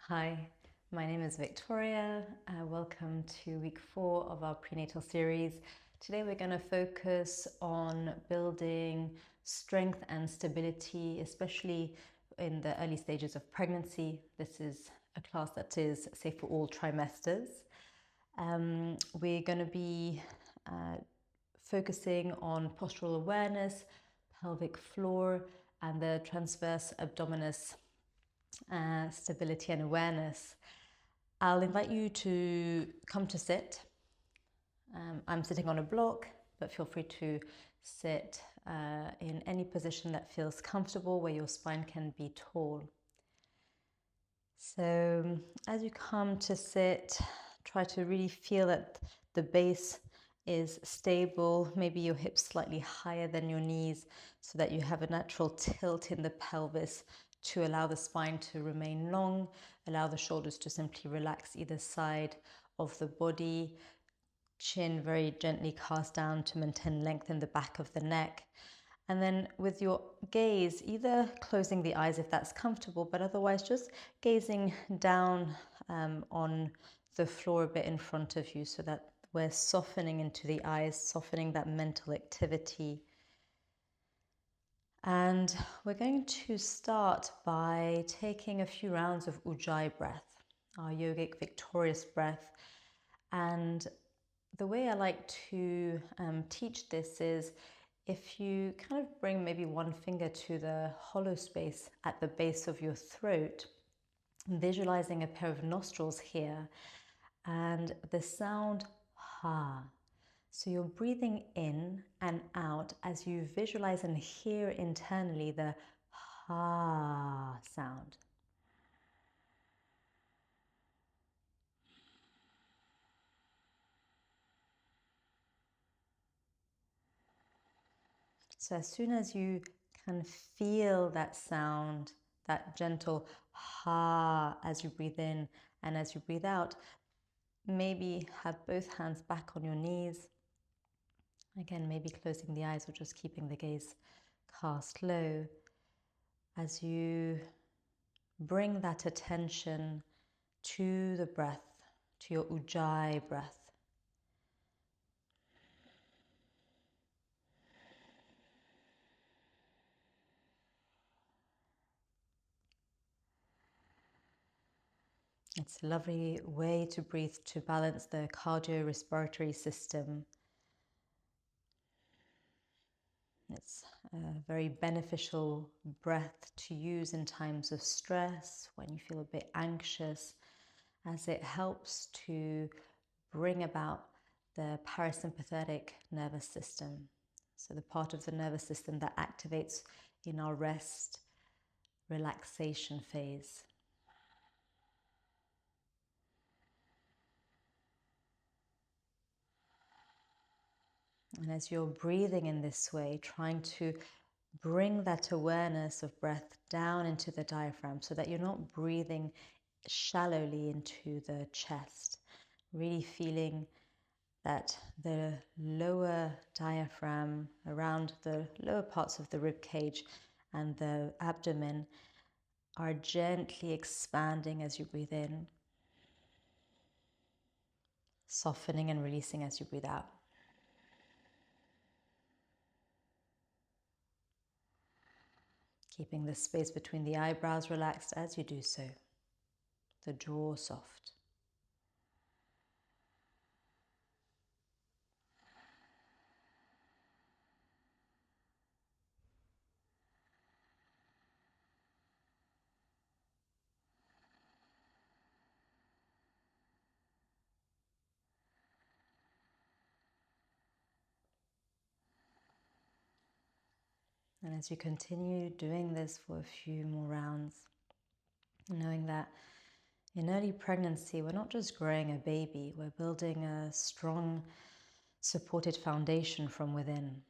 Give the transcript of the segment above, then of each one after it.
Hi, my name is Victoria. Welcome to week 4 of our prenatal series. Today we're going to focus on building strength and stability, especially in the early stages of pregnancy. This is a class that is safe for all trimesters. We're going to be focusing on postural awareness, pelvic floor, and the transverse abdominis stability and awareness. I'll invite you to come to sit. I'm sitting on a block, but feel free to sit in any position that feels comfortable where your spine can be tall. So as you come to sit, try to really feel that the base is stable, maybe your hips slightly higher than your knees so that you have a natural tilt in the pelvis to allow the spine to remain long, allow the shoulders to simply relax either side of the body, chin very gently cast down to maintain length in the back of the neck. And then with your gaze, either closing the eyes if that's comfortable, but otherwise just gazing down on the floor a bit in front of you so that we're softening into the eyes, softening that mental activity. And we're going to start by taking a few rounds of Ujjayi breath, our yogic victorious breath. And the way I like to teach this is if you kind of bring maybe one finger to the hollow space at the base of your throat, visualizing a pair of nostrils here and the sound ha. So you're breathing in and out as you visualize and hear internally the ha sound. So as soon as you can feel that sound, that gentle ha as you breathe in and as you breathe out, maybe have both hands back on your knees. Again, maybe closing the eyes or just keeping the gaze cast low as you bring that attention to the breath, to your Ujjayi breath. It's a lovely way to breathe to balance the cardiorespiratory system. It's a very beneficial breath to use in times of stress, when you feel a bit anxious, as it helps to bring about the parasympathetic nervous system. So the part of the nervous system that activates in our rest, relaxation phase. And as you're breathing in this way, trying to bring that awareness of breath down into the diaphragm so that you're not breathing shallowly into the chest, really feeling that the lower diaphragm around the lower parts of the rib cage and the abdomen are gently expanding as you breathe in, softening and releasing as you breathe out. Keeping the space between the eyebrows relaxed as you do so, the jaw soft. And as you continue doing this for a few more rounds, knowing that in early pregnancy, we're not just growing a baby, we're building a strong, supported foundation from within.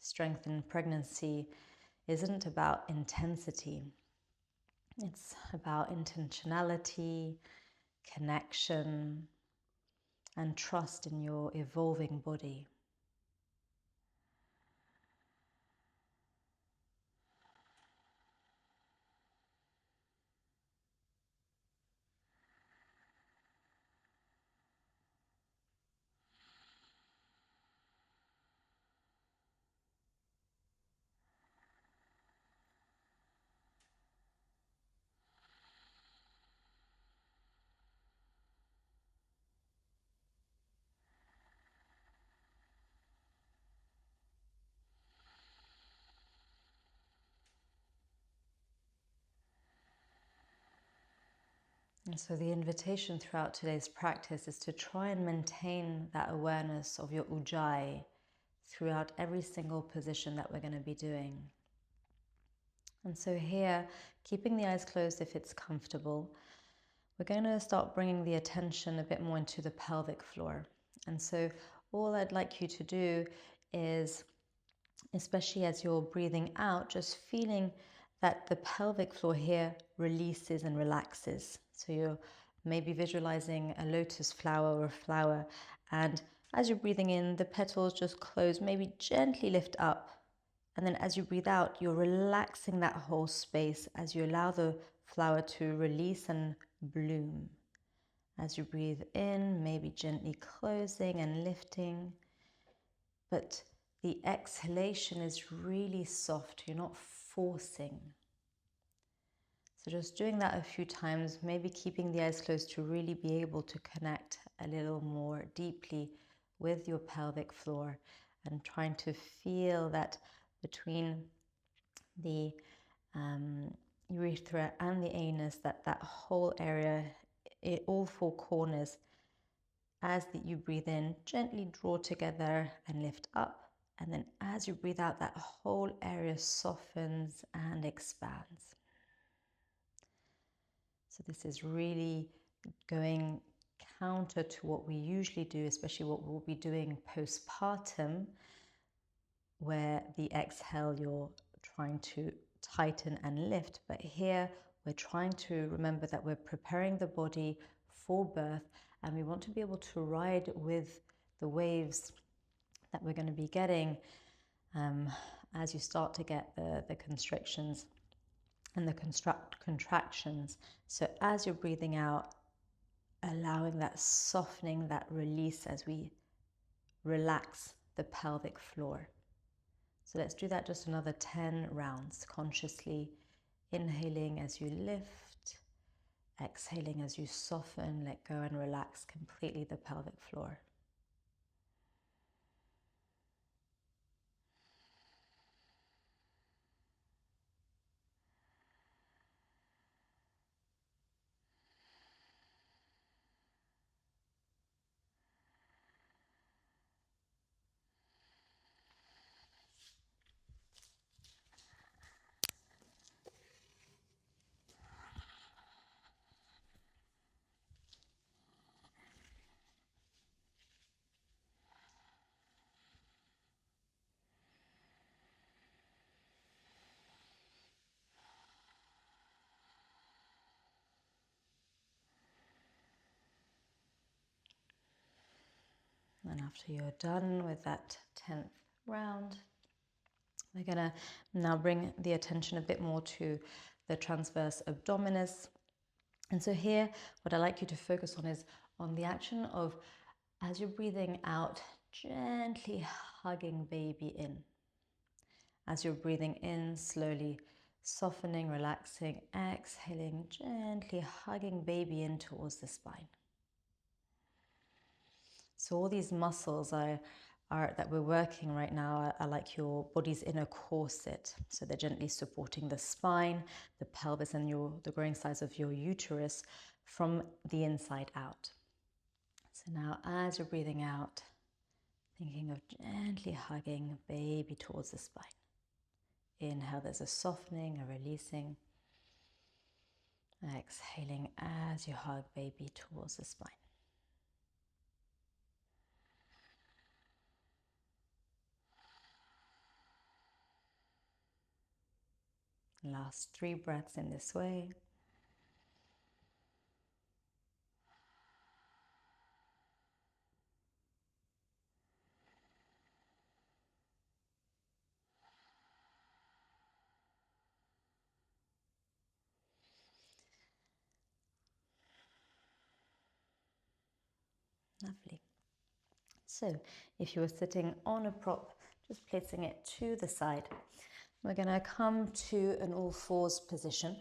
Strength in pregnancy isn't about intensity. It's about intentionality, connection, and trust in your evolving body. And so the invitation throughout today's practice is to try and maintain that awareness of your ujjayi throughout every single position that we're going to be doing. And so here, keeping the eyes closed if it's comfortable, we're going to start bringing the attention a bit more into the pelvic floor. And so all I'd like you to do is, especially as you're breathing out, just feeling that the pelvic floor here releases and relaxes. So you're maybe visualizing a lotus flower or a flower, and as you're breathing in, the petals just close, maybe gently lift up. And then as you breathe out, you're relaxing that whole space as you allow the flower to release and bloom. As you breathe in, maybe gently closing and lifting. But the exhalation is really soft. You're not forcing. So just doing that a few times, maybe keeping the eyes closed to really be able to connect a little more deeply with your pelvic floor and trying to feel that between the urethra and the anus, that whole area, all four corners, as you breathe in, gently draw together and lift up. And then as you breathe out, that whole area softens and expands. So this is really going counter to what we usually do, especially what we'll be doing postpartum, where the exhale you're trying to tighten and lift. But here we're trying to remember that we're preparing the body for birth, and we want to be able to ride with the waves that we're going to be getting as you start to get the constrictions and the contractions. So as you're breathing out, allowing that softening, that release as we relax the pelvic floor. So let's do that just another 10 rounds, consciously inhaling as you lift, exhaling as you soften, let go and relax completely the pelvic floor. And after you're done with that 10th round, we're going to now bring the attention a bit more to the transverse abdominis. And so here, what I like you to focus on is on the action of, as you're breathing out, gently hugging baby in. As you're breathing in, slowly softening, relaxing, exhaling, gently hugging baby in towards the spine. So all these muscles that we're working right now are like your body's inner corset. So they're gently supporting the spine, the pelvis, and the growing size of your uterus from the inside out. So now as you're breathing out, thinking of gently hugging baby towards the spine. Inhale, there's a softening, a releasing. Exhaling as you hug baby towards the spine. Last 3 breaths in this way. Lovely. So if you were sitting on a prop, just placing it to the side. We're going to come to an all fours position.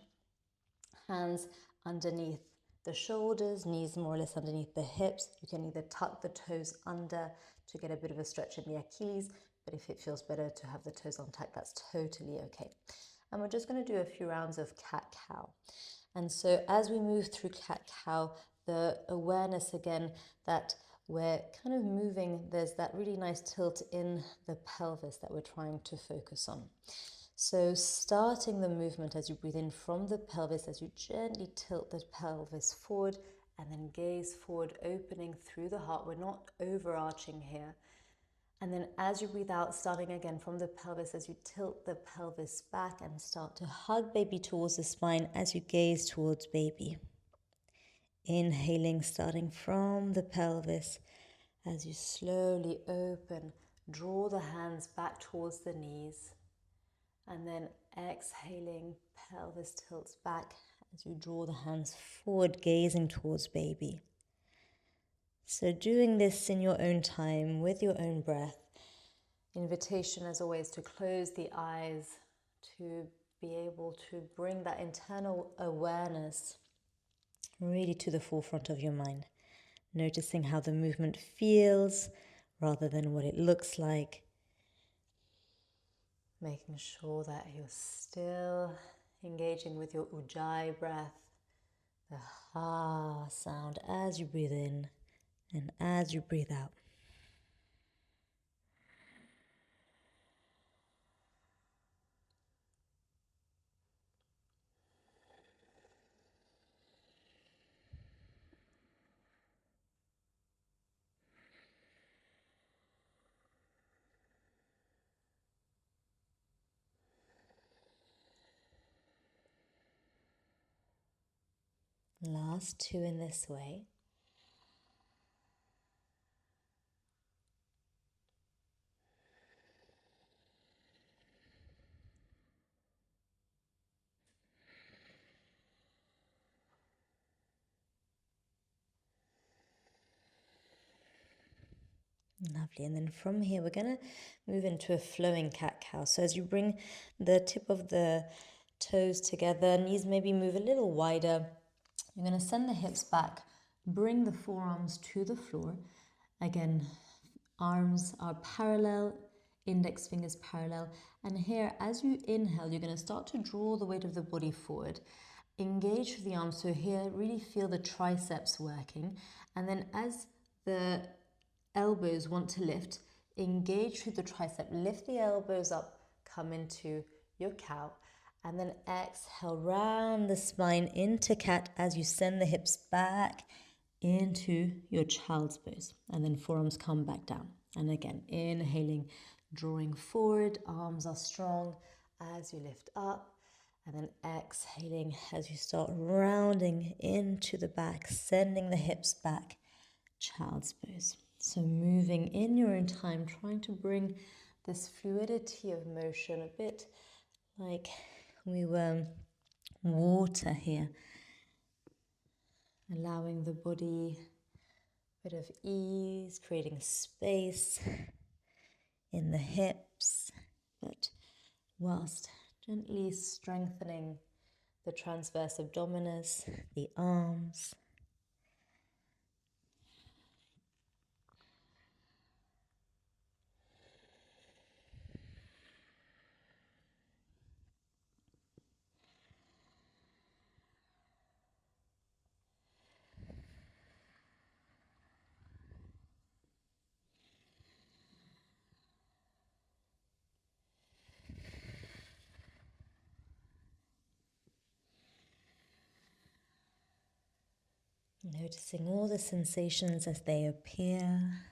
Hands underneath the shoulders, knees more or less underneath the hips. You can either tuck the toes under to get a bit of a stretch in the Achilles, but if it feels better to have the toes untucked, that's totally okay. And we're just going to do a few rounds of cat-cow. And so as we move through cat-cow, the awareness again that we're kind of moving, there's that really nice tilt in the pelvis that we're trying to focus on. So starting the movement as you breathe in from the pelvis, as you gently tilt the pelvis forward and then gaze forward, opening through the heart. We're not overarching here. And then as you breathe out, starting again from the pelvis, as you tilt the pelvis back and start to hug baby towards the spine as you gaze towards baby. Inhaling, starting from the pelvis, as you slowly open, draw the hands back towards the knees. And then exhaling, pelvis tilts back as you draw the hands forward, gazing towards baby. So doing this in your own time, with your own breath. Invitation as always to close the eyes, to be able to bring that internal awareness really to the forefront of your mind. Noticing how the movement feels rather than what it looks like. Making sure that you're still engaging with your ujjayi breath, the ha sound as you breathe in and as you breathe out. Last two in this way. Lovely. And then from here, we're going to move into a flowing cat-cow. So as you bring the tip of the toes together, knees maybe move a little wider. You're going to send the hips back, bring the forearms to the floor. Again, arms are parallel, index fingers parallel. And here, as you inhale, you're going to start to draw the weight of the body forward. Engage the arms. So here, really feel the triceps working. And then as the elbows want to lift, engage through the tricep, lift the elbows up, come into your cow, and then exhale, round the spine into cat as you send the hips back into your child's pose, and then forearms come back down. And again, inhaling, drawing forward, arms are strong as you lift up, and then exhaling as you start rounding into the back, sending the hips back, child's pose. So moving in your own time, trying to bring this fluidity of motion, a bit like we were water here, allowing the body a bit of ease, creating space in the hips, but whilst gently strengthening the transverse abdominis, the arms. Noticing all the sensations as they appear.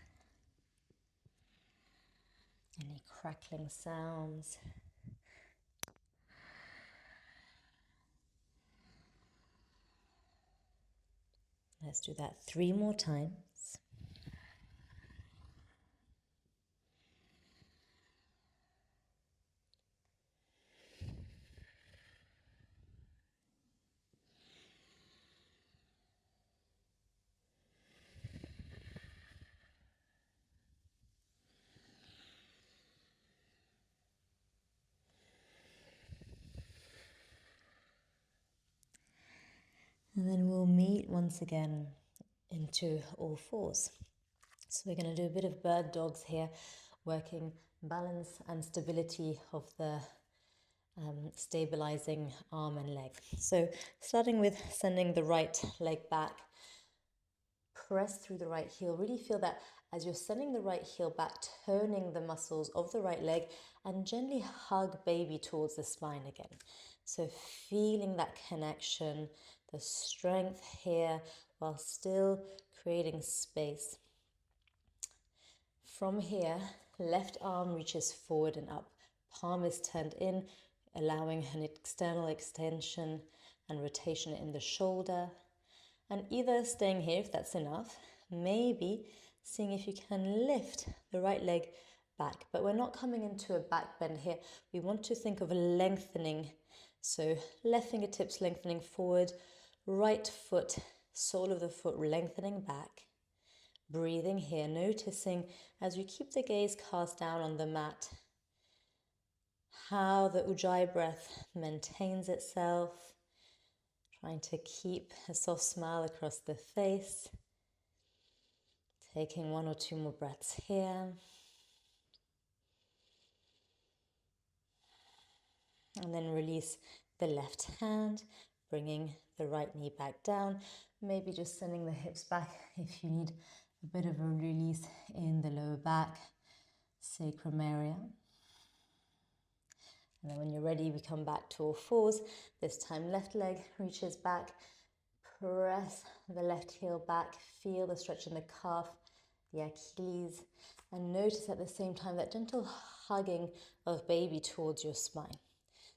Any crackling sounds. Let's do that 3 more times. And then we'll meet once again into all fours. So we're going to do a bit of bird dogs here, working balance and stability of the stabilizing arm and leg. So starting with sending the right leg back, press through the right heel. Really feel that as you're sending the right heel back, toning the muscles of the right leg, and gently hug baby towards the spine again. So feeling that connection, the strength here, while still creating space. From here, left arm reaches forward and up. Palm is turned in, allowing an external extension and rotation in the shoulder. And either staying here if that's enough, maybe seeing if you can lift the right leg back. But we're not coming into a back bend here. We want to think of lengthening. So left fingertips lengthening forward, right foot, sole of the foot lengthening back. Breathing here, noticing as you keep the gaze cast down on the mat, how the Ujjayi breath maintains itself, trying to keep a soft smile across the face. Taking 1 or 2 more breaths here. And then release the left hand, bringing the right knee back down. Maybe just sending the hips back if you need a bit of a release in the lower back, sacrum area. And then when you're ready, we come back to all fours. This time left leg reaches back. Press the left heel back. Feel the stretch in the calf, the Achilles. And notice at the same time that gentle hugging of baby towards your spine.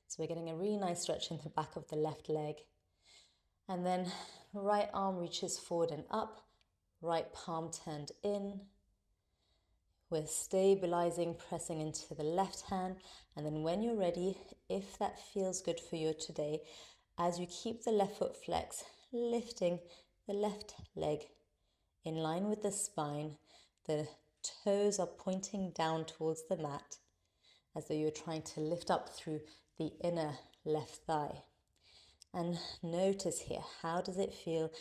So we're getting a really nice stretch in the back of the left leg. And then right arm reaches forward and up. Right palm turned in. We're stabilizing, pressing into the left hand. And then when you're ready, if that feels good for you today, as you keep the left foot flexed, lifting the left leg in line with the spine, the toes are pointing down towards the mat as though you're trying to lift up through the inner left thigh. And notice here, how does it feel?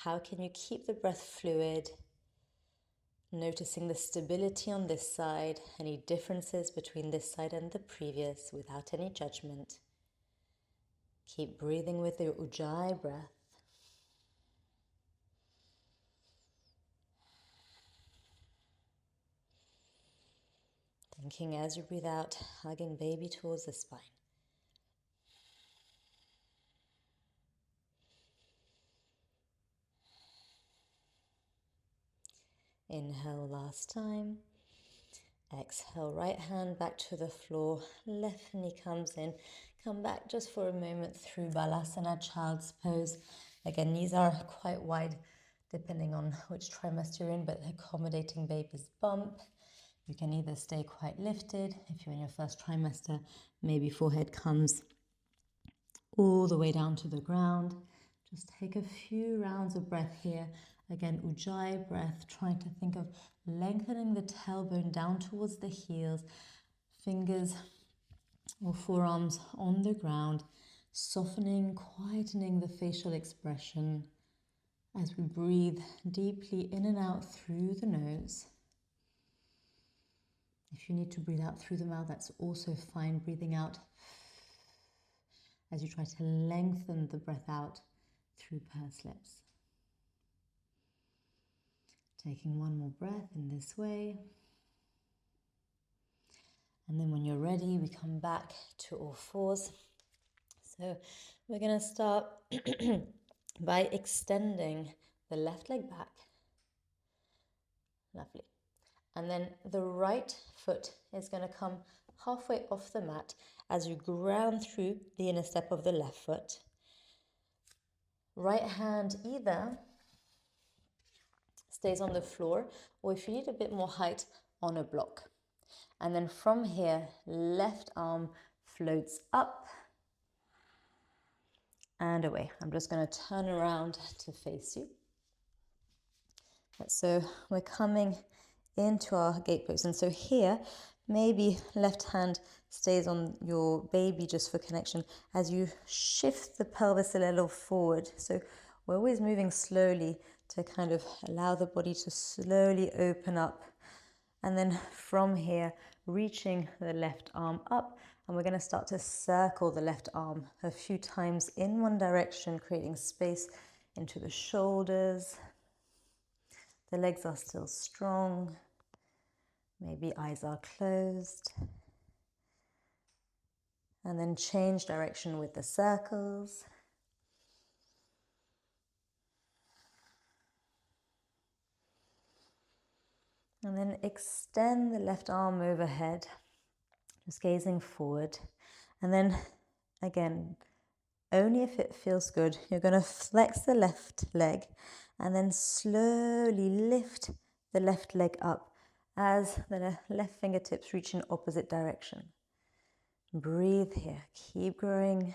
How can you keep the breath fluid? Noticing the stability on this side, any differences between this side and the previous without any judgment. Keep breathing with your Ujjayi breath. Thinking as you breathe out, hugging baby towards the spine. Inhale last time. Exhale, right hand back to the floor. Left knee comes in. Come back just for a moment through Balasana, Child's Pose. Again, knees are quite wide depending on which trimester you're in, but accommodating baby's bump. You can either stay quite lifted. If you're in your first trimester, maybe forehead comes all the way down to the ground. Just take a few rounds of breath here. Again, Ujjayi breath, trying to think of lengthening the tailbone down towards the heels, fingers or forearms on the ground, softening, quietening the facial expression as we breathe deeply in and out through the nose. If you need to breathe out through the mouth, that's also fine. Breathing out as you try to lengthen the breath out through pursed lips. Taking 1 more breath in this way. And then when you're ready, we come back to all fours. So we're going to start by extending the left leg back. Lovely. And then the right foot is going to come halfway off the mat as you ground through the inner step of the left foot. Right hand either stays on the floor, or if you need a bit more height, on a block. And then from here, left arm floats up and away. I'm just going to turn around to face you. So we're coming into our gate pose. And so here, maybe left hand stays on your baby just for connection as you shift the pelvis a little forward. So we're always moving slowly to kind of allow the body to slowly open up. And then from here, reaching the left arm up And we're going to start to circle the left arm a few times in one direction, creating space into the shoulders. The legs are still strong. Maybe eyes are closed. And then change direction with the circles. And then extend the left arm overhead, just gazing forward. And then again, only if it feels good, you're going to flex the left leg and then slowly lift the left leg up as the left fingertips reach in opposite direction. Breathe here. Keep growing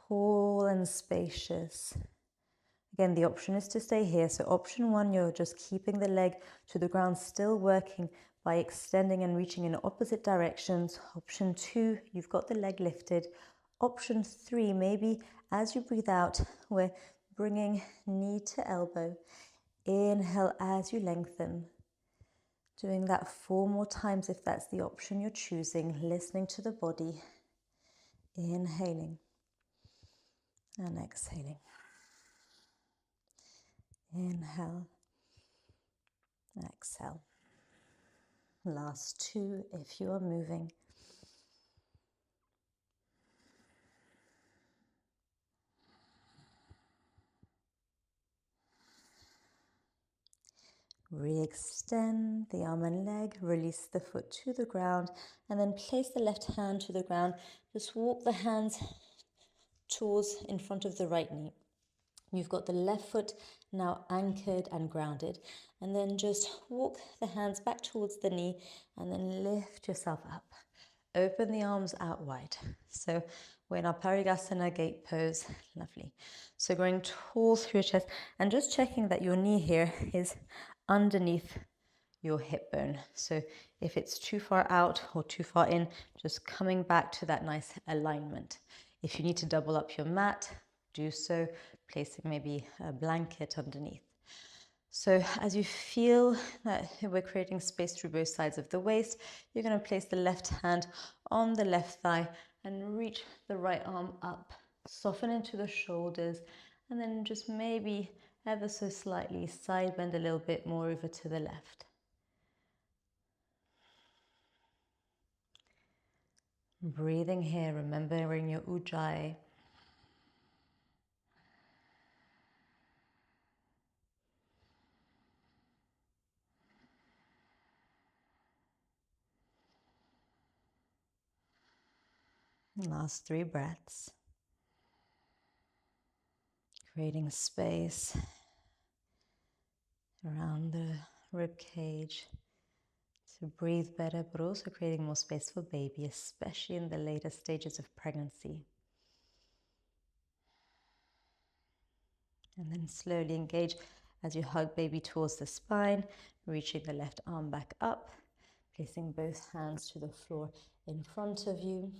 tall and spacious. Again, the option is to stay here. So option 1, you're just keeping the leg to the ground, still working by extending and reaching in opposite directions. Option 2, you've got the leg lifted. Option 3, maybe as you breathe out, we're bringing knee to elbow. Inhale as you lengthen. Doing that 4 more times if that's the option you're choosing, listening to the body. Inhaling and exhaling. Inhale, exhale. Last 2 if you are moving. Re-extend the arm and leg, release the foot to the ground, and then place the left hand to the ground. Just walk the hands towards in front of the right knee. You've got the left foot now anchored and grounded, and then just walk the hands back towards the knee and then lift yourself up. Open the arms out wide. So we're in our Parigasana gate pose. Lovely. So going tall through your chest and just checking that your knee here is underneath your hip bone. So if it's too far out or too far in, just coming back to that nice alignment. If you need to double up your mat, do so, placing maybe a blanket underneath. So as you feel that we're creating space through both sides of the waist, you're going to place the left hand on the left thigh and reach the right arm up. Soften into the shoulders and then just maybe ever so slightly side bend a little bit more over to the left. Breathing here, remembering your ujjayi. Last 3 breaths. Creating space around the rib cage to breathe better, but also creating more space for baby, especially in the later stages of pregnancy. And then slowly engage as you hug baby towards the spine, reaching the left arm back up, placing both hands to the floor in front of you.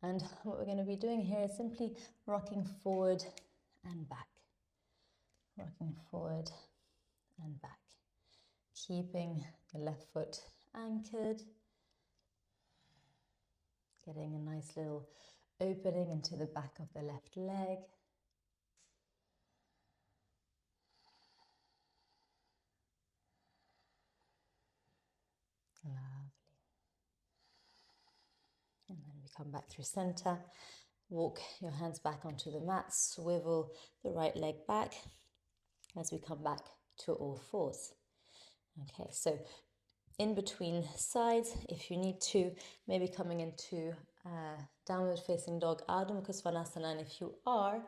And what we're going to be doing here is simply rocking forward and back. Rocking forward and back. Keeping the left foot anchored. Getting a nice little opening into the back of the left leg. Lovely. And then we come back through center. Walk your hands back onto the mat. Swivel the right leg back as we come back to all fours. Okay, so in between sides, if you need to, maybe coming into downward facing dog, Ardha Mukha Svanasana, and if you are,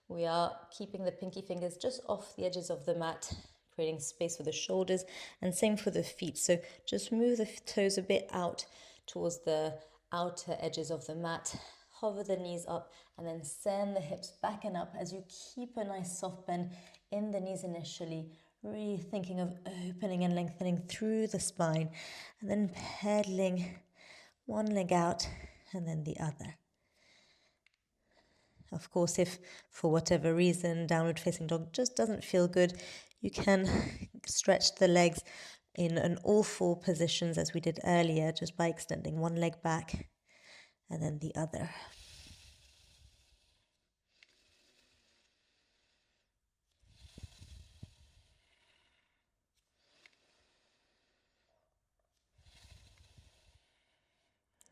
we are keeping the pinky fingers just off the edges of the mat, creating space for the shoulders, and same for the feet. So just move the toes a bit out towards the outer edges of the mat, hover the knees up, and then send the hips back and up as you keep a nice soft bend in the knees initially, really thinking of opening and lengthening through the spine, and then pedaling one leg out and then the other. Of course, if for whatever reason downward facing dog just doesn't feel good, you can stretch the legs in an all 4 positions as we did earlier, just by extending one leg back and then the other.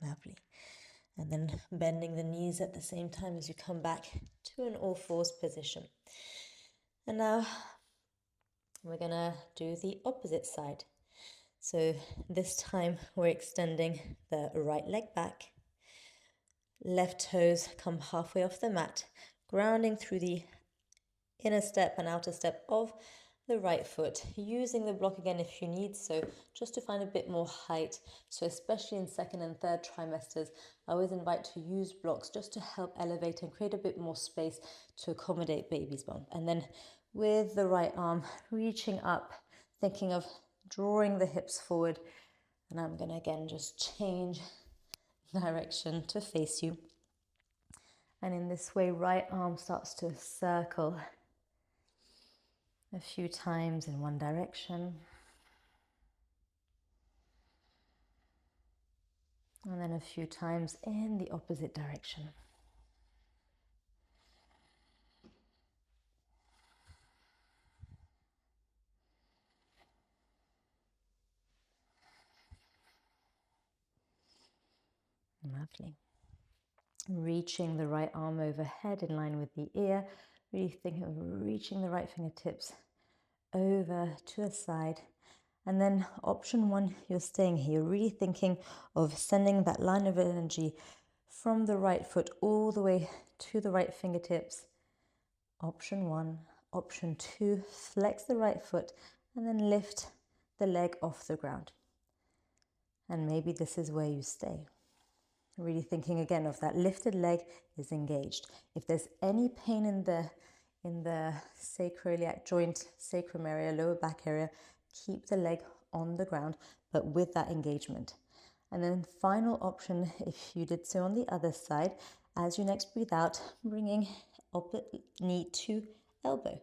Lovely. And then bending the knees at the same time as you come back to an all fours position. And now we're gonna do the opposite side. So this time we're extending the right leg back. Left toes come halfway off the mat, grounding through the inner step and outer step of the right foot, using the block again if you need so, just to find a bit more height. So especially in second and third trimesters, I always invite to use blocks just to help elevate and create a bit more space to accommodate baby's bump. And then with the right arm, reaching up, thinking of drawing the hips forward. And I'm gonna again just change direction to face you. And in this way, right arm starts to circle a few times in one direction. And then a few times in the opposite direction. Lovely. Reaching the right arm overhead in line with the ear. Really thinking of reaching the right fingertips over to the side. And then option one, you're staying here. You're really thinking of sending that line of energy from the right foot all the way to the right fingertips. Option one. Option two, flex the right foot and then lift the leg off the ground. And maybe this is where you stay. Really thinking again of that lifted leg is engaged. If there's any pain in the sacroiliac joint, sacrum area, lower back area, keep the leg on the ground, but with that engagement. And then final option, if you did so on the other side, as you next breathe out, bringing opposite knee to elbow.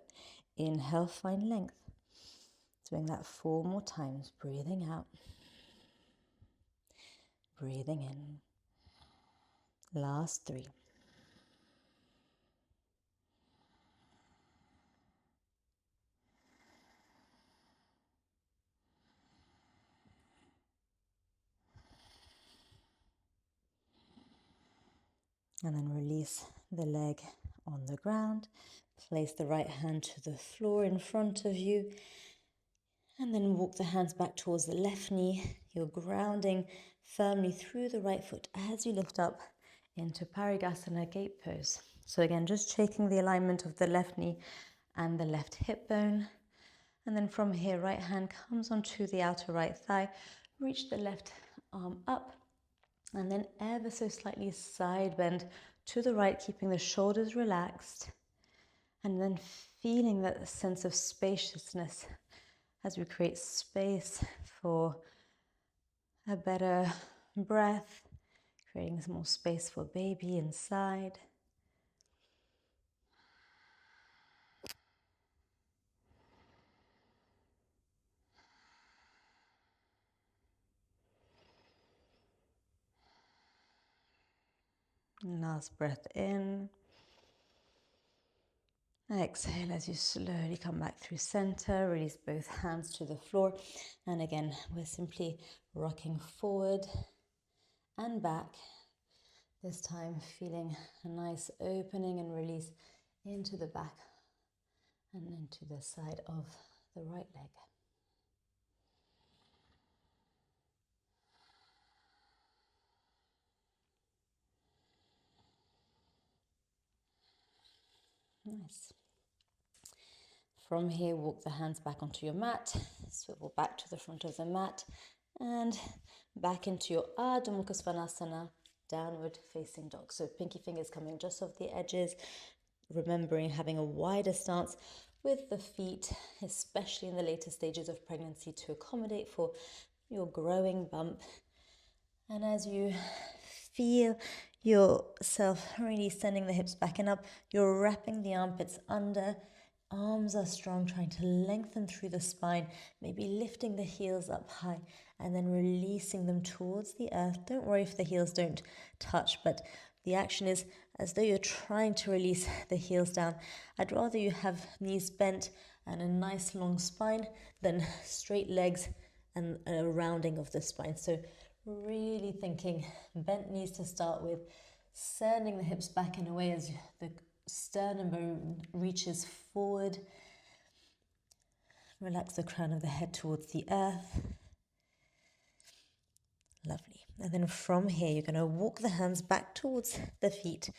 Inhale, find length. Doing that 4 more times. Breathing out. Breathing in. Last 3. And then release the leg on the ground. Place the right hand to the floor in front of you. And then walk the hands back towards the left knee. You're grounding firmly through the right foot as you lift up into Parigasana gate pose. So again, just checking the alignment of the left knee and the left hip bone. And then from here, right hand comes onto the outer right thigh. Reach the left arm up. And then ever so slightly side bend to the right, keeping the shoulders relaxed. And then feeling that sense of spaciousness as we create space for a better breath, creating some more space for baby inside. Last breath in. Exhale as you slowly come back through center. Release both hands to the floor. And again, we're simply rocking forward and back. This time feeling a nice opening and release into the back and into the side of the right leg. Nice. From here, walk the hands back onto your mat, swivel back to the front of the mat, and back into your Ardha Mukha Svanasana, downward facing dog. So pinky fingers coming just off the edges, remembering having a wider stance with the feet, especially in the later stages of pregnancy, to accommodate for your growing bump. And as you feel yourself really sending the hips back and up, you're wrapping the armpits under. Arms are strong, trying to lengthen through the spine, maybe lifting the heels up high and then releasing them towards the earth. Don't worry if the heels don't touch, but the action is as though you're trying to release the heels down. I'd rather you have knees bent and a nice long spine than straight legs and a rounding of the spine. So really thinking bent knees to start with, sending the hips back in a way as the sternum bone reaches forward. Relax the crown of the head towards the earth. Lovely. And then from here, you're going to walk the hands back towards the feet.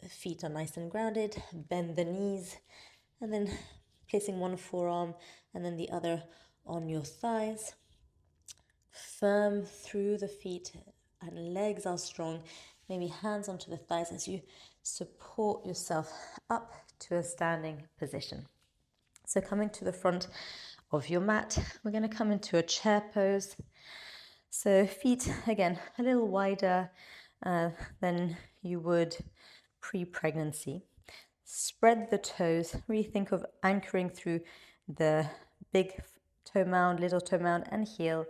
The feet are nice and grounded. Bend the knees. And then placing one forearm and then the other on your thighs. Firm through the feet and legs are strong. Maybe hands onto the thighs as you support yourself up to a standing position. So coming to the front of your mat, we're going to come into a chair pose. So feet, again, a little wider than you would pre-pregnancy. Spread the toes. Really think of anchoring through the big toe mound, little toe mound, and heel.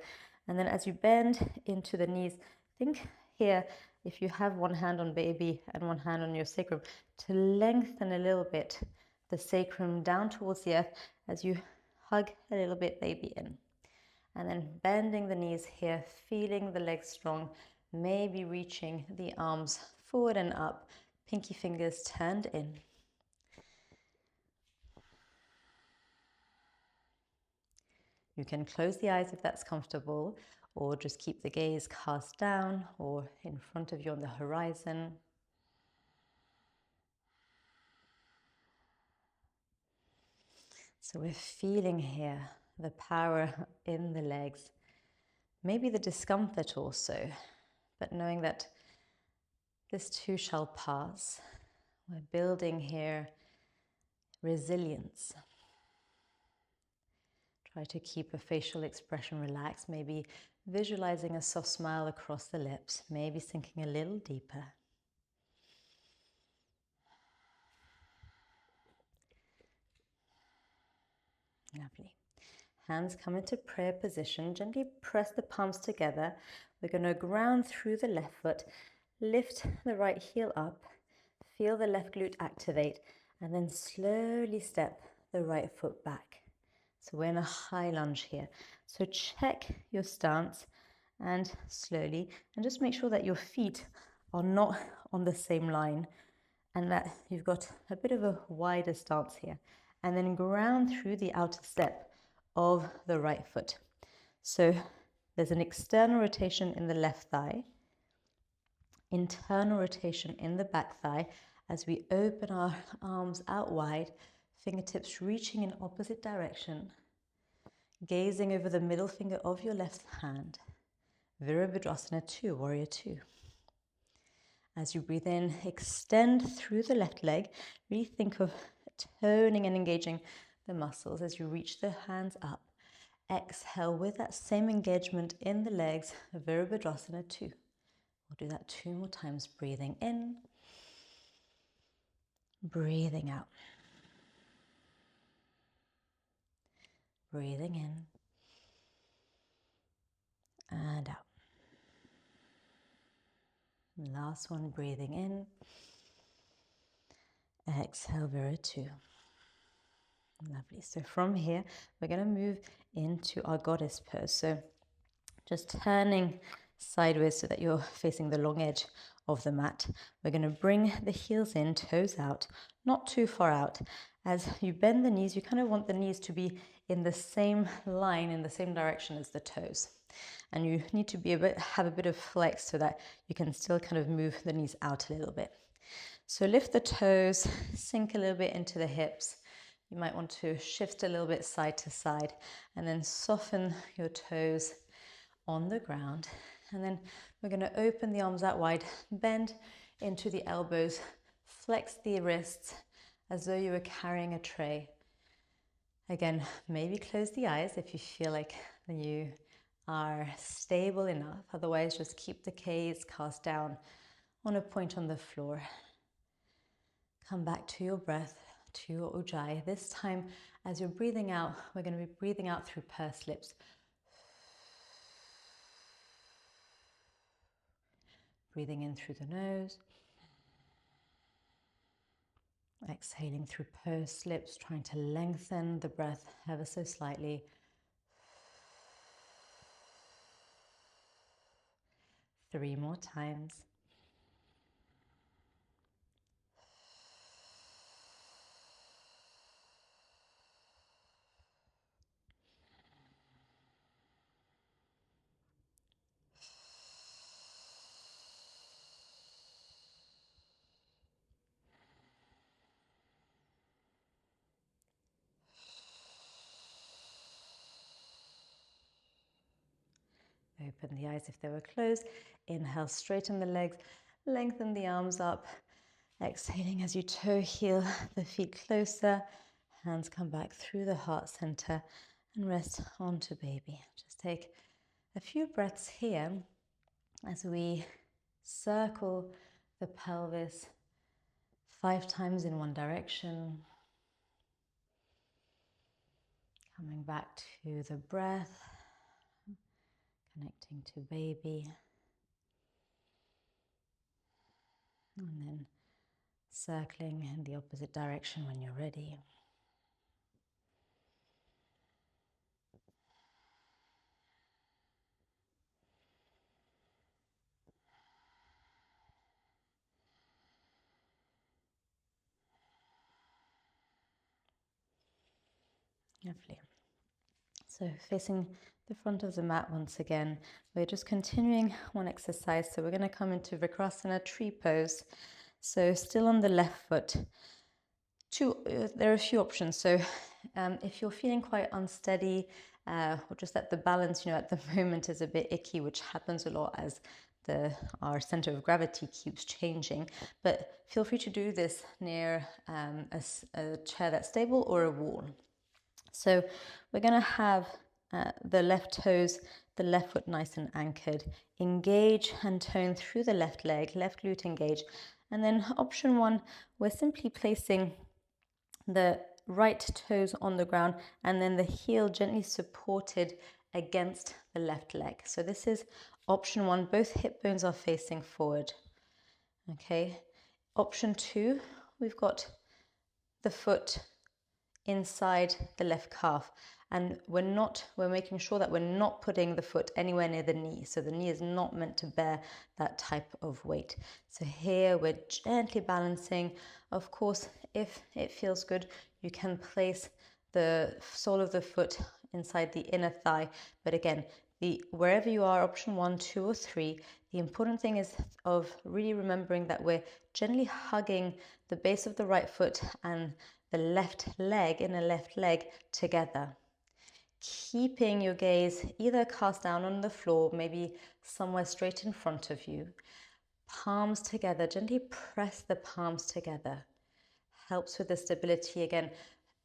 And then as you bend into the knees, think here, if you have one hand on baby and one hand on your sacrum, to lengthen a little bit the sacrum down towards the earth as you hug a little bit baby in. And then bending the knees here, feeling the legs strong, maybe reaching the arms forward and up, pinky fingers turned in. You can close the eyes if that's comfortable, or just keep the gaze cast down or in front of you on the horizon. So we're feeling here the power in the legs, maybe the discomfort also, but knowing that this too shall pass. We're building here resilience. Try to keep a facial expression relaxed, maybe visualizing a soft smile across the lips, maybe sinking a little deeper. Lovely. Hands come into prayer position. Gently press the palms together. We're going to ground through the left foot, lift the right heel up, feel the left glute activate, and then slowly step the right foot back. So we're in a high lunge here. So check your stance and slowly, and just make sure that your feet are not on the same line and that you've got a bit of a wider stance here. And then ground through the outer step of the right foot. So there's an external rotation in the left thigh, internal rotation in the back thigh as we open our arms out wide, fingertips reaching in opposite direction, gazing over the middle finger of your left hand. Virabhadrasana 2, Warrior 2. As you breathe in, extend through the left leg. Really think of toning and engaging the muscles as you reach the hands up. Exhale with that same engagement in the legs, Virabhadrasana 2. We'll do that 2 more times. Breathing in, breathing out. Breathing in and out. Last one, breathing in. Exhale, Vira 2. Lovely. So from here, we're going to move into our goddess pose. So just turning sideways so that you're facing the long edge of the mat. We're going to bring the heels in, toes out, not too far out. As you bend the knees, you kind of want the knees to be in the same line, in the same direction as the toes. And you need to have a bit of flex so that you can still kind of move the knees out a little bit. So lift the toes, sink a little bit into the hips. You might want to shift a little bit side to side and then soften your toes on the ground. And then we're going to open the arms out wide, bend into the elbows, flex the wrists as though you were carrying a tray. Again, maybe close the eyes if you feel like you are stable enough. Otherwise, just keep the gaze cast down on a point on the floor. Come back to your breath, to your ujjayi. This time, as you're breathing out, we're going to be breathing out through pursed lips. Breathing in through the nose. Exhaling through pursed lips, trying to lengthen the breath ever so slightly. 3 more times. Open the eyes if they were closed. Inhale, straighten the legs, lengthen the arms up. Exhaling as you toe heel the feet closer. Hands come back through the heart center and rest onto baby. Just take a few breaths here as we circle the pelvis 5 times in one direction. Coming back to the breath, connecting to baby. And then circling in the opposite direction when you're ready. Lovely. So facing the front of the mat once again, we're just continuing one exercise. So we're going to come into Vikrasana tree pose. So still on the left foot. There are a few options. So if you're feeling quite unsteady or just that the balance, at the moment is a bit icky, which happens a lot as our center of gravity keeps changing. But feel free to do this near a chair that's stable or a wall. So we're going to have the left toes, the left foot nice and anchored. Engage and tone through the left leg, left glute engage. And then option 1, we're simply placing the right toes on the ground and then the heel gently supported against the left leg. So this is option 1. Both hip bones are facing forward. Okay. Option 2, we've got the foot inside the left calf, and we're making sure that we're not putting the foot anywhere near the knee. So the knee is not meant to bear that type of weight. So here we're gently balancing. Of course, if it feels good, you can place the sole of the foot inside the inner thigh. But again, wherever you are, option 1, 2, or 3, the important thing is of really remembering that we're gently hugging the base of the right foot and the left leg, inner left leg, together. Keeping your gaze either cast down on the floor, maybe somewhere straight in front of you. Palms together, gently press the palms together. Helps with the stability, again,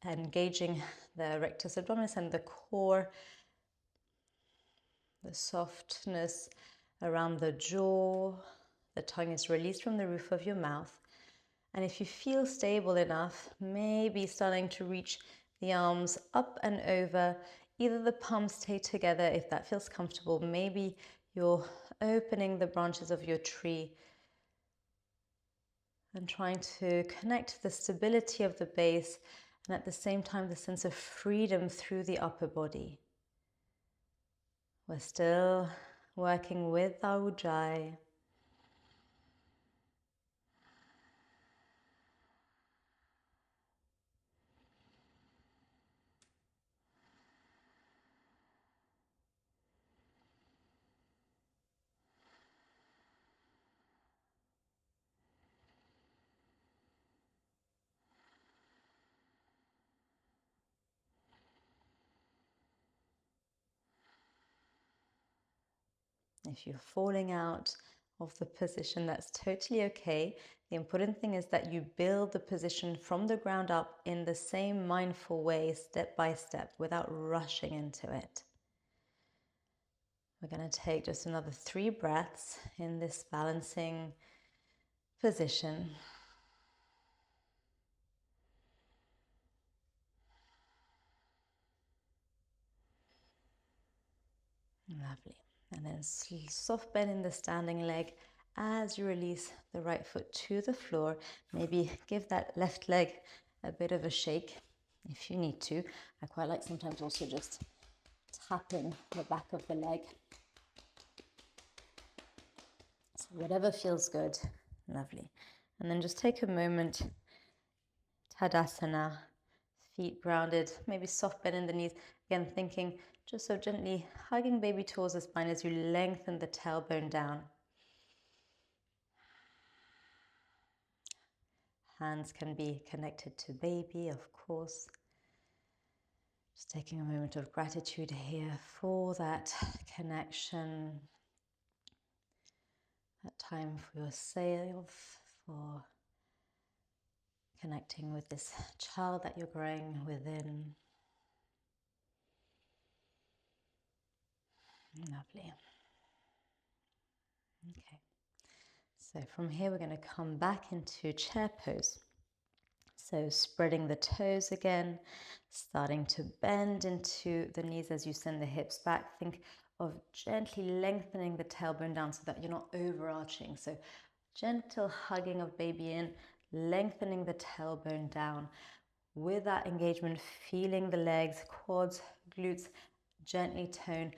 engaging the rectus abdominis and the core, the softness around the jaw. The tongue is released from the roof of your mouth. And if you feel stable enough, maybe starting to reach the arms up and over. Either the palms stay together if that feels comfortable. Maybe you're opening the branches of your tree and trying to connect the stability of the base and at the same time the sense of freedom through the upper body. We're still working with our ujjayi. If you're falling out of the position, that's totally okay. The important thing is that you build the position from the ground up in the same mindful way, step by step, without rushing into it. We're going to take just another 3 breaths in this balancing position. Lovely. And then soft bend in the standing leg as you release the right foot to the floor, maybe give that left leg a bit of a shake if you need to. I quite like sometimes also just tapping the back of the leg. So whatever feels good. Lovely. And then just take a moment, Tadasana, feet grounded, maybe soft bend in the knees. Again, thinking just so gently hugging baby towards the spine as you lengthen the tailbone down. Hands can be connected to baby, of course. Just taking a moment of gratitude here for that connection, that time for yourself, for connecting with this child that you're growing within. Lovely. Okay. So from here, we're going to come back into chair pose. So spreading the toes again, starting to bend into the knees as you send the hips back. Think of gently lengthening the tailbone down so that you're not overarching. So gentle hugging of baby in, lengthening the tailbone down. With that engagement, feeling the legs, quads, glutes, gently tone,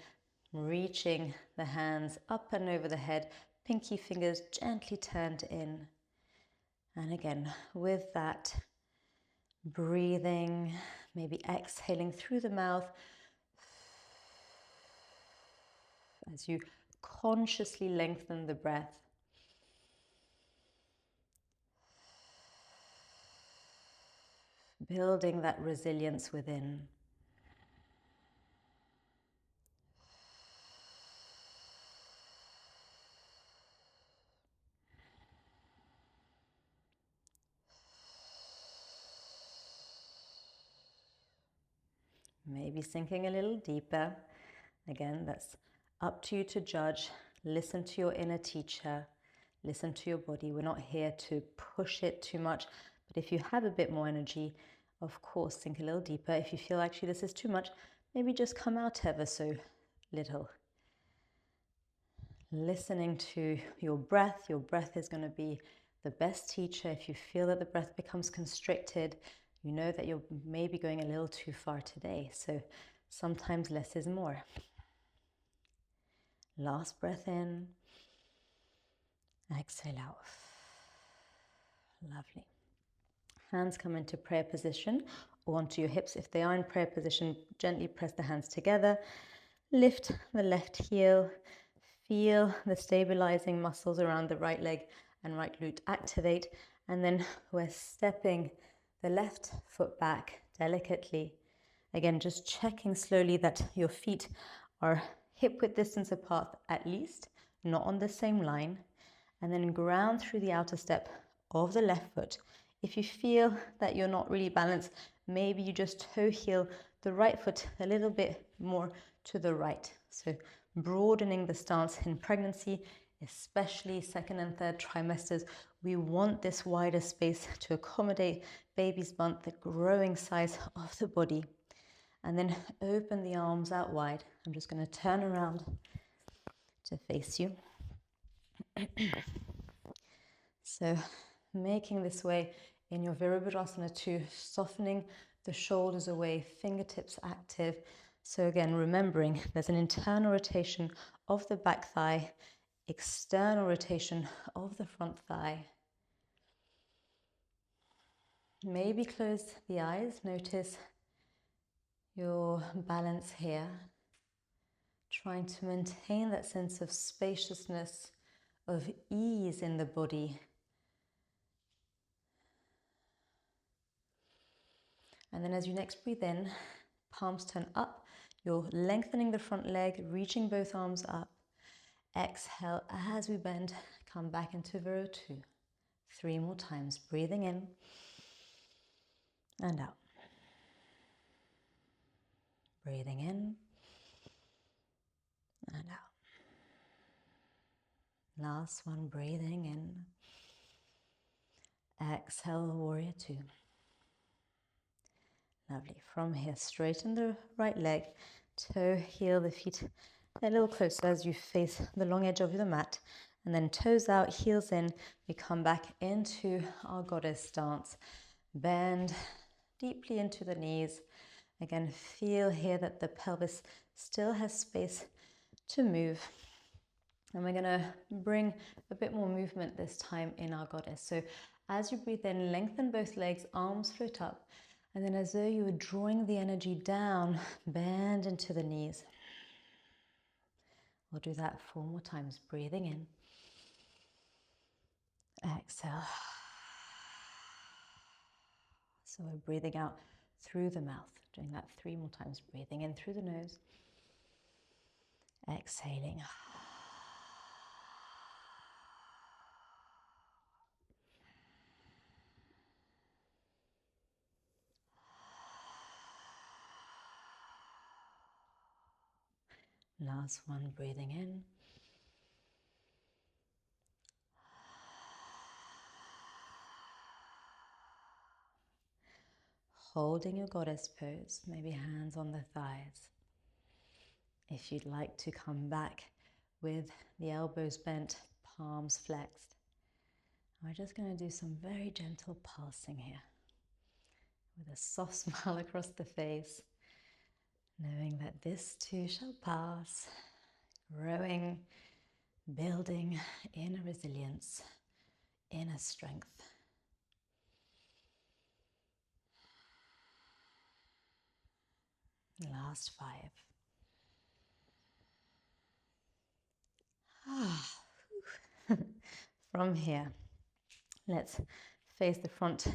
reaching the hands up and over the head, pinky fingers gently turned in. And again, with that, breathing, maybe exhaling through the mouth as you consciously lengthen the breath. Building that resilience within. Maybe sinking a little deeper. Again, that's up to you to judge. Listen to your inner teacher. Listen to your body. We're not here to push it too much, but if you have a bit more energy, of course, sink a little deeper. If you feel actually this is too much, maybe just come out ever so little. Listening to your breath. Your breath is going to be the best teacher. If you feel that the breath becomes constricted, you know that you're maybe going a little too far today. So sometimes less is more. Last breath in. Exhale out. Lovely. Hands come into prayer position or onto your hips. If they are in prayer position, gently press the hands together. Lift the left heel. Feel the stabilizing muscles around the right leg and right glute activate. And then we're stepping the left foot back delicately. Again, just checking slowly that your feet are hip width distance apart at least, not on the same line. And then ground through the outer step of the left foot. If you feel that you're not really balanced, maybe you just toe heel the right foot a little bit more to the right. So broadening the stance in pregnancy, especially second and third trimesters, we want this wider space to accommodate baby's bump, the growing size of the body. And then open the arms out wide. I'm just going to turn around to face you. So making this way in your Virabhadrasana 2, softening the shoulders away, fingertips active. So again, remembering there's an internal rotation of the back thigh, external rotation of the front thigh. Maybe close the eyes, notice your balance here. Trying to maintain that sense of spaciousness, of ease in the body. And then as you next breathe in, palms turn up. You're lengthening the front leg, reaching both arms up. Exhale as we bend, come back into Viro 2. 3 more times, breathing in and out. Breathing in and out. Last one, breathing in. Exhale, Warrior 2. Lovely. From here, straighten the right leg, toe, heel the feet a little closer as you face the long edge of the mat, And then toes out, heels in, we come back into our goddess stance. Bend deeply into the knees. Again, feel here that the pelvis still has space to move. And we're gonna bring a bit more movement this time in our goddess. So as you breathe in, lengthen both legs, arms float up. And then as though you were drawing the energy down, bend into the knees. We'll do that 4 more times. Breathing in. Exhale. So we're breathing out through the mouth. Doing that 3 more times. Breathing in through the nose. Exhaling. Last one, breathing in. Holding your goddess pose, maybe hands on the thighs. If you'd like to come back with the elbows bent, palms flexed. We're just going to do some very gentle pulsing here with a soft smile across the face, knowing that this too shall pass, growing, building inner resilience, inner strength. Last 5. From here, let's face the front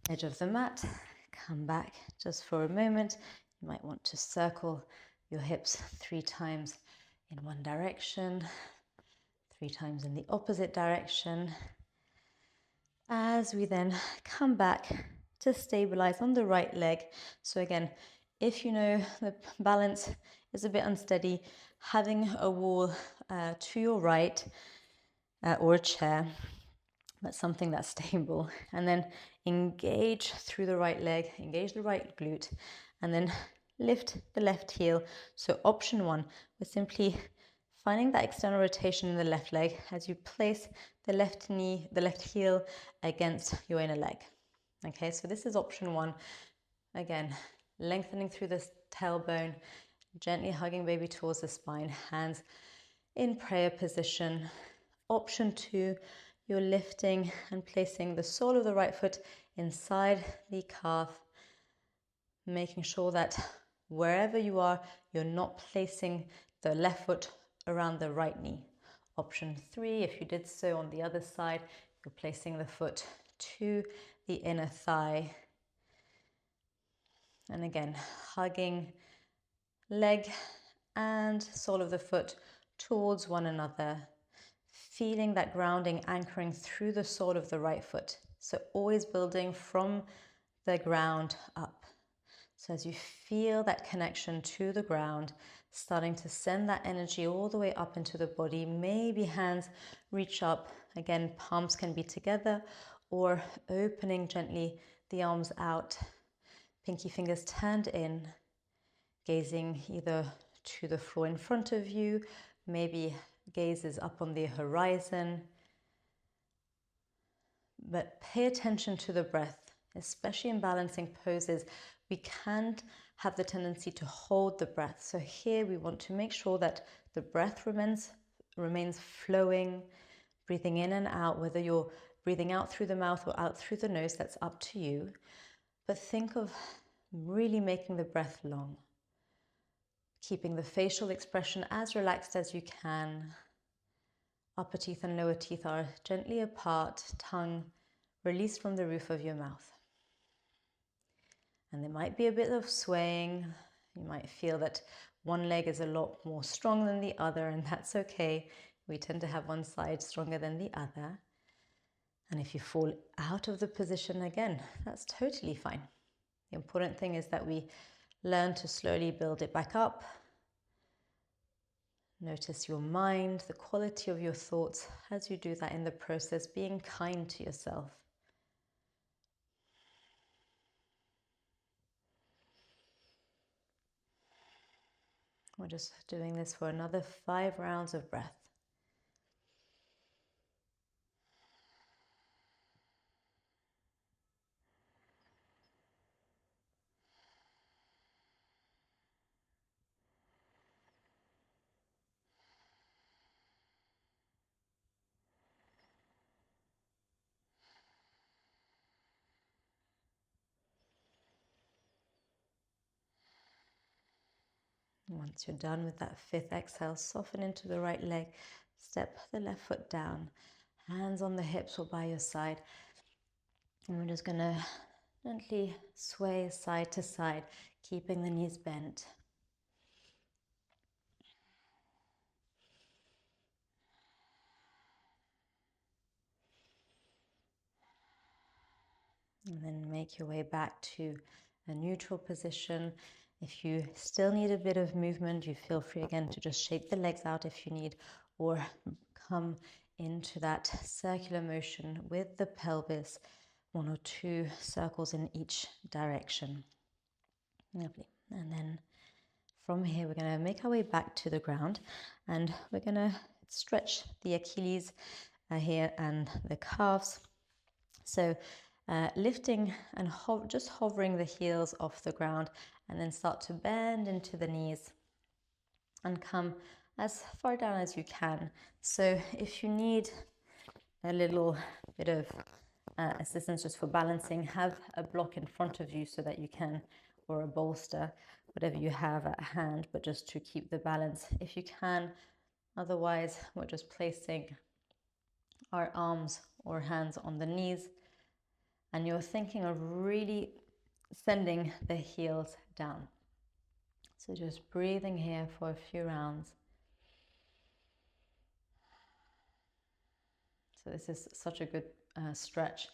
edge of the mat. Come back just for a moment. You might want to circle your hips 3 times in one direction, 3 times in the opposite direction. As we then come back to stabilize on the right leg. So again, if you know the balance is a bit unsteady, having a wall to your right or a chair, but something that's stable, and then engage through the right leg, engage the right glute, and then lift the left heel. So option 1, we're simply finding that external rotation in the left leg as you place the left knee, the left heel against your inner leg. Okay, so this is option 1. Again, lengthening through the tailbone, gently hugging baby towards the spine, hands in prayer position. Option 2, you're lifting and placing the sole of the right foot inside the calf, making sure that wherever you are, you're not placing the left foot around the right knee. Option 3, if you did so on the other side, you're placing the foot to the inner thigh. And again, hugging leg and sole of the foot towards one another, feeling that grounding anchoring through the sole of the right foot. So always building from the ground up. So as you feel that connection to the ground, starting to send that energy all the way up into the body, maybe hands reach up. Again, palms can be together or opening gently the arms out. Pinky fingers turned in, gazing either to the floor in front of you, maybe gaze is up on the horizon. But pay attention to the breath, especially in balancing poses. We can't have the tendency to hold the breath. So here we want to make sure that the breath remains flowing, breathing in and out, whether you're breathing out through the mouth or out through the nose, that's up to you. But think of really making the breath long, keeping the facial expression as relaxed as you can. Upper teeth and lower teeth are gently apart, tongue released from the roof of your mouth. And there might be a bit of swaying. You might feel that one leg is a lot more strong than the other, and that's okay. We tend to have one side stronger than the other. And if you fall out of the position again, that's totally fine. The important thing is that we learn to slowly build it back up. Notice your mind, the quality of your thoughts as you do that in the process, being kind to yourself. We're just doing this for another 5 rounds of breath. Once you're done with that 5th exhale, soften into the right leg, step the left foot down, hands on the hips or by your side. And we're just going to gently sway side to side, keeping the knees bent. And then make your way back to a neutral position. If you still need a bit of movement, you feel free again to just shake the legs out if you need, or come into that circular motion with the pelvis, 1 or 2 circles in each direction. Lovely. And then from here, we're going to make our way back to the ground, and we're going to stretch the Achilles here and the calves. So lifting and just hovering the heels off the ground, and then start to bend into the knees and come as far down as you can. So if you need a little bit of assistance just for balancing, have a block in front of you so that you can, or a bolster, whatever you have at hand, but just to keep the balance if you can. Otherwise, we're just placing our arms or hands on the knees, and you're thinking of really sending the heels down. So just breathing here for a few rounds. So this is such a good stretch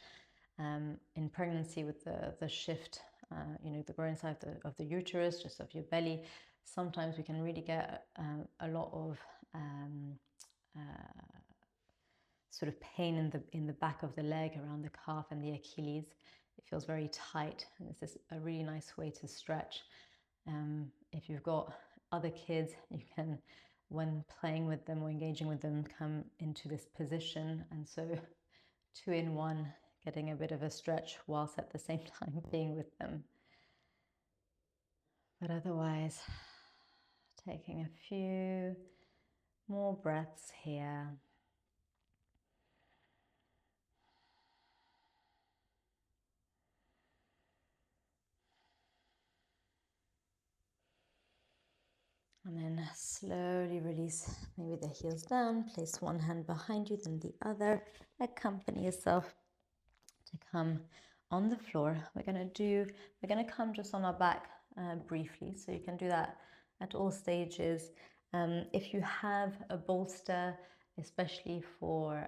in pregnancy with the shift, the growing side of the uterus, just of your belly. Sometimes we can really get a lot of sort of pain in the back of the leg, around the calf and the Achilles. It feels very tight, and this is a really nice way to stretch. If you've got other kids, you can, when playing with them or engaging with them, come into this position, and so 2 in 1, getting a bit of a stretch whilst at the same time being with them. But otherwise, taking a few more breaths here. And then slowly release maybe the heels down, place one hand behind you, then the other. Accompany yourself to come on the floor. We're going to come just on our back briefly, so you can do that at all stages. If you have a bolster, especially for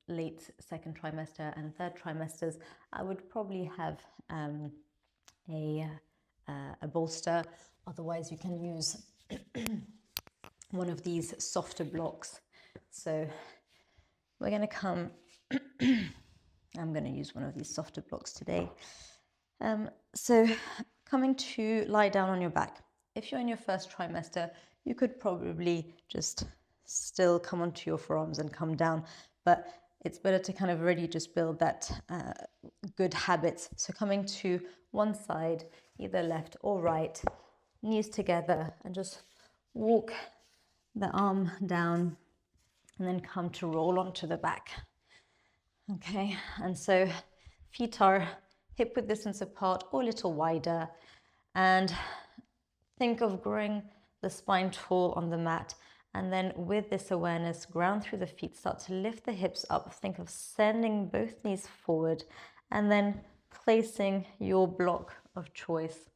late 2nd trimester and 3rd trimesters, I would probably have a bolster. Otherwise, you can use one of these softer blocks. So we're going to come, I'm going to use one of these softer blocks today. So coming to lie down on your back. If you're in your 1st trimester, you could probably just still come onto your forearms and come down, but it's better to kind of really just build that good habits. So coming to one side, either left or right, knees together, and just walk the arm down and then come to roll onto the back. Okay, and so feet are hip width distance apart or a little wider, and think of growing the spine tall on the mat. And then with this awareness, ground through the feet, start to lift the hips up. Think of sending both knees forward and then placing your block of choice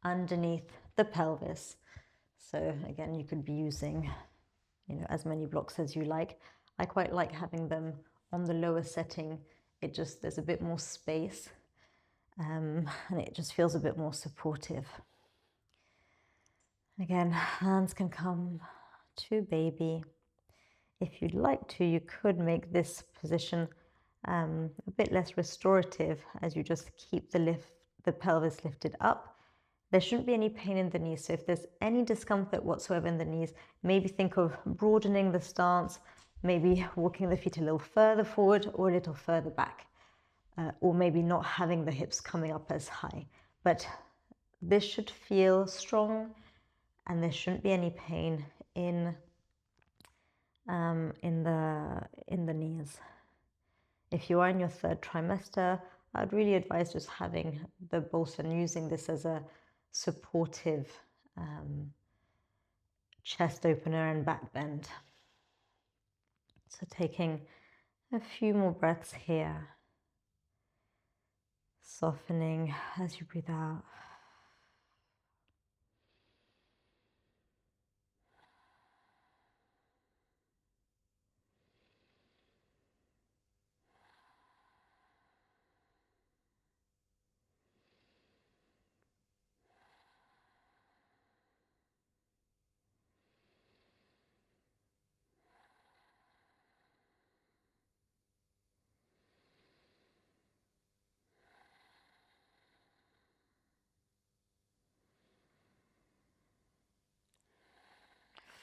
underneath the pelvis. So again, you could be using, as many blocks as you like. I quite like having them on the lower setting. There's a bit more space, and it just feels a bit more supportive. Again, hands can come to baby. If you'd like to, you could make this position a bit less restorative as you just keep the pelvis lifted up. There shouldn't be any pain in the knees, so if there's any discomfort whatsoever in the knees, maybe think of broadening the stance, maybe walking the feet a little further forward or a little further back, or maybe not having the hips coming up as high. But this should feel strong, and there shouldn't be any pain in the knees. If you are in your 3rd trimester, I'd really advise just having the bolster and using this as a supportive chest opener and back bend. So taking a few more breaths here, softening as you breathe out.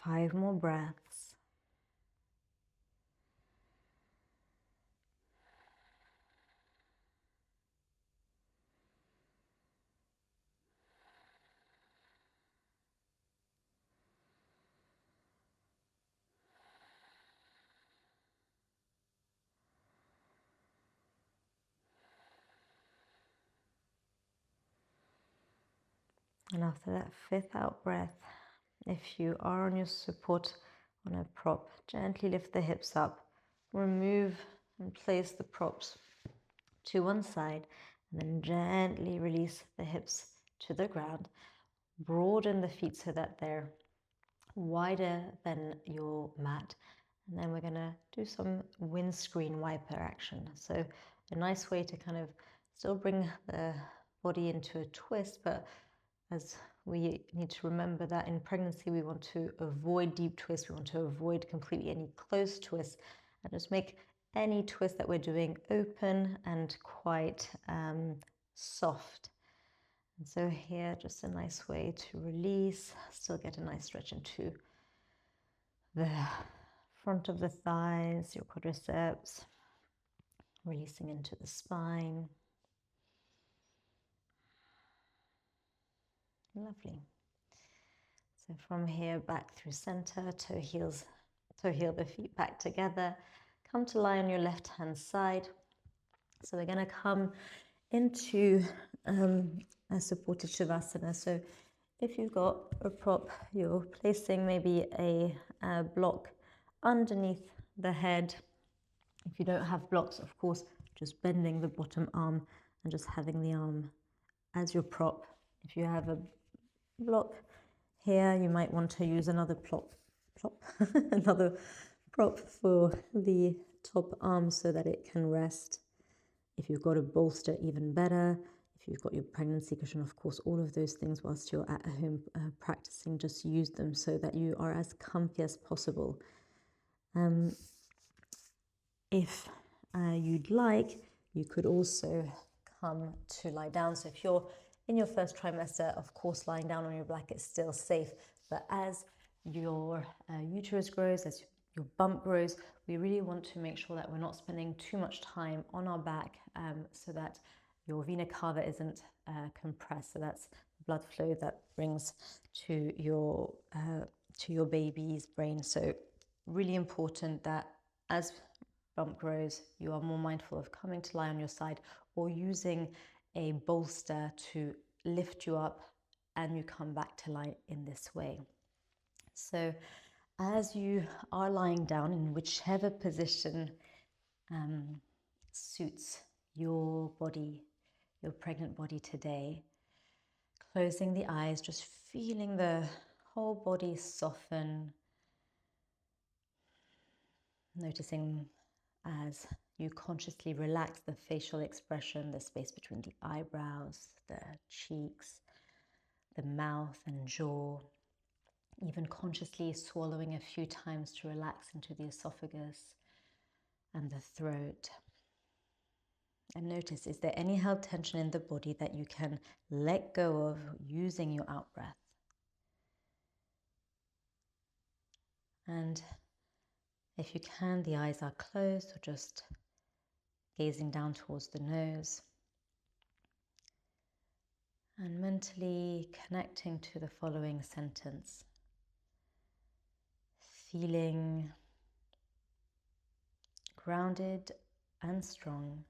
Five more breaths. And after that fifth out breath, if you are on your support on a prop, gently lift the hips up, remove and place the props to one side, and then gently release the hips to the ground. Broaden the feet so that they're wider than your mat. And then we're going to do some windscreen wiper action. So a nice way to kind of still bring the body into a twist, but as we need to remember that in pregnancy we want to avoid deep twists, we want to avoid completely any closed twists, and just make any twist that we're doing open and quite soft. And so here, just a nice way to release, still get a nice stretch into the front of the thighs, your quadriceps, releasing into the spine. Lovely. So from here, back through center, toe heel the feet back together. Come to lie on your left hand side. So we're going to come into a supported Shavasana. So if you've got a prop, you're placing maybe a block underneath the head. If you don't have blocks, of course, just bending the bottom arm and just having the arm as your prop. If you have a block here, you might want to use another another prop for the top arm so that it can rest. If you've got a bolster, even better. If you've got your pregnancy cushion, of course, all of those things whilst you're at home practicing, just use them so that you are as comfy as possible. If you'd like, you could also come to lie down. So if you're in your first trimester, of course, lying down on your back is still safe. But as your uterus grows, as your bump grows, we really want to make sure that we're not spending too much time on our back so that your vena cava isn't compressed. So that's blood flow that brings to your baby's brain. So really important that as bump grows, you are more mindful of coming to lie on your side or using a bolster to lift you up and you come back to lie in this way. So as you are lying down in whichever position suits your body, your pregnant body today, closing the eyes, just feeling the whole body soften, noticing as you consciously relax the facial expression, the space between the eyebrows, the cheeks, the mouth and jaw, even consciously swallowing a few times to relax into the esophagus and the throat. And notice, is there any held tension in the body that you can let go of using your out-breath? And if you can, the eyes are closed or just gazing down towards the nose. And mentally connecting to the following sentence. Feeling grounded and strong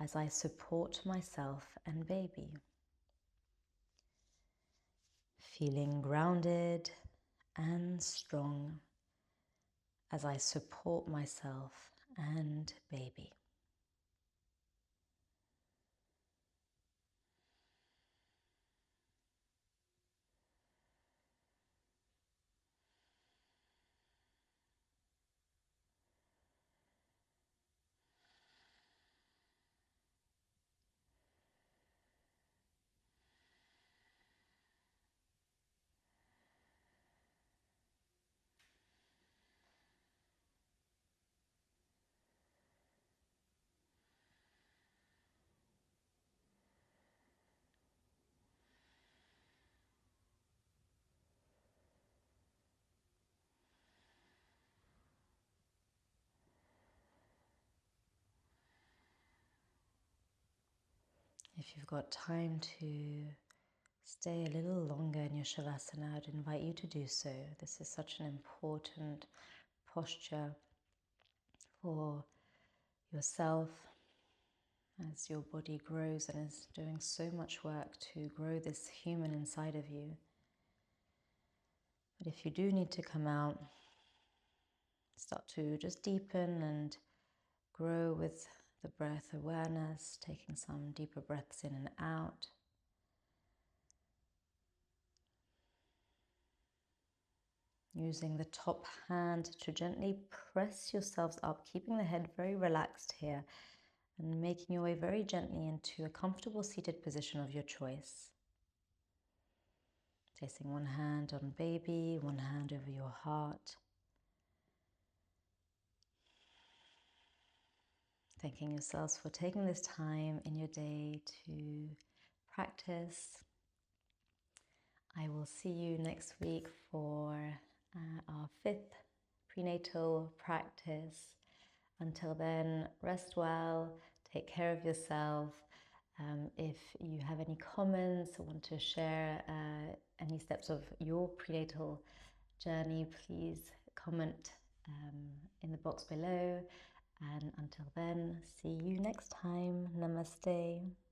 as I support myself and baby. feeling grounded and strong as I support myself and baby. If you've got time to stay a little longer in your Shavasana, I'd invite you to do so. This is such an important posture for yourself as your body grows and is doing so much work to grow this human inside of you. But if you do need to come out, start to just deepen and grow with the breath awareness, taking some deeper breaths in and out. Using the top hand to gently press yourselves up, keeping the head very relaxed here and making your way very gently into a comfortable seated position of your choice. Placing one hand on baby, one hand over your heart. Thanking yourselves for taking this time in your day to practice. I will see you next week for our 5th prenatal practice. Until then, rest well, take care of yourself. If you have any comments or want to share any steps of your prenatal journey, please comment in the box below. And until then, see you next time. Namaste.